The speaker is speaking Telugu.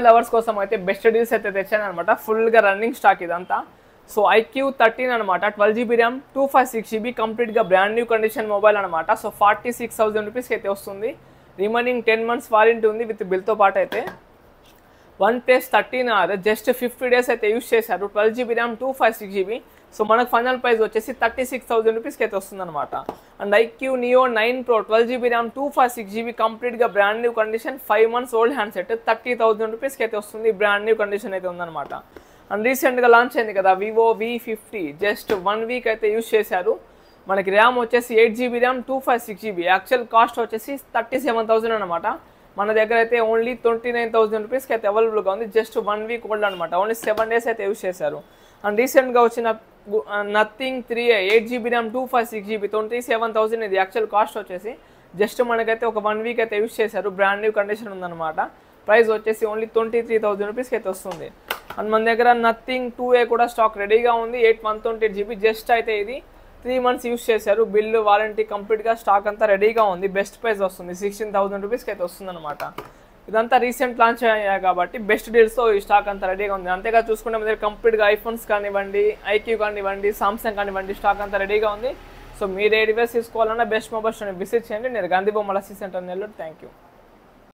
లవర్స్ కోసం అయితే బెస్ట్ డీల్స్ అయితే తెచ్చాను అనమాట. ఫుల్గా రన్నింగ్ స్టాక్ ఇదంతా. సో IQ13 అనమాట, 12GB ర్యామ్, 256GB, కంప్లీట్గా బ్రాండ్ న్యూ కండిషన్ మొబైల్ అనమాట. సో 46,000 రూపీస్కి అయితే వస్తుంది. రిమైనింగ్ 10 months వారంటీ ఉంది విత్ బిల్తో పాటు. అయితే OnePlus 13R జస్ట్ 50 days అయితే యూస్ చేశారు. 12GB RAM, 256GB. సో మనకు ఫైనల్ ప్రైస్ వచ్చేసి 36,000 రూపీస్కి అయితే వస్తుంది అనమాట. And IQ Neo 9 Pro 12GB RAM, 256GB, కంప్లీట్గా brand new condition, 5 months old handset, 30,000 రూపీస్కి అయితే వస్తుంది. బ్రాండ్ న్యూ కండిషన్ అయితే ఉందన్నమాట. అండ్ రీసెంట్గా లాంచ్ అయింది కదా Vivo V50, జస్ట్ 1 week అయితే యూస్ చేశారు. మనకి ర్యామ్ వచ్చేసి 8GB RAM, 256GB. Actual cost వచ్చేసి 37,000 అనమాట. మన దగ్గర అయితే ఓన్లీ 29,000 రూపీస్కి అయితే అవైలబుల్గా ఉంది. జస్ట్ 1 week ఓల్డ్ అనమాట. ఓన్లీ 7 days అయితే యూస్ చేశారు. అండ్ రీసెంట్గా వచ్చిన Nothing 3i 8GB RAM, 256GB, 27,000. ఇది యాక్చువల్ కాస్ట్ వచ్చేసి జస్ట్ మనకైతే ఒక 1 week అయితే యూస్ చేశారు. బ్రాండ్ న్యూ కండిషన్ ఉందన్నమాట. ప్రైస్ వచ్చేసి ఓన్లీ 23,000 రూపీస్కి అయితే వస్తుంది. అండ్ మన దగ్గర Nothing 2a కూడా స్టాక్ రెడీగా ఉంది. 8/128GB. జస్ట్ అయితే ఇది 3 months యూస్ చేశారు. బిల్లు వారంటీ కంప్లీట్గా స్టాక్ అంతా రెడీగా ఉంది. బెస్ట్ ప్రైస్ వస్తుంది, 16,000 రూపీస్కి అయితే వస్తుంది అనమాట. ఇదంతా రీసెంట్ లాంచ్ అయ్యాయి కాబట్టి బెస్ట్ డీల్స్తో ఈ స్టాక్ అంతా రెడీగా ఉంది. అంతేగా చూసుకుంటే మన దగ్గర కంప్లీట్గా ఐఫోన్స్ కానివ్వండి, IQ కానివ్వండి, సామ్సంగ్ కానివ్వండి, స్టాక్ అంతా రెడీగా ఉంది. సో మీరు ఏ డివైస్ తీసుకోవాలన్నా బెస్ట్ మొబైల్ స్టోర్ని విజిట్ చేయండి. నేను గాంధీ బొమ్మల సెంటర్ నెల్లూరు. Thank you.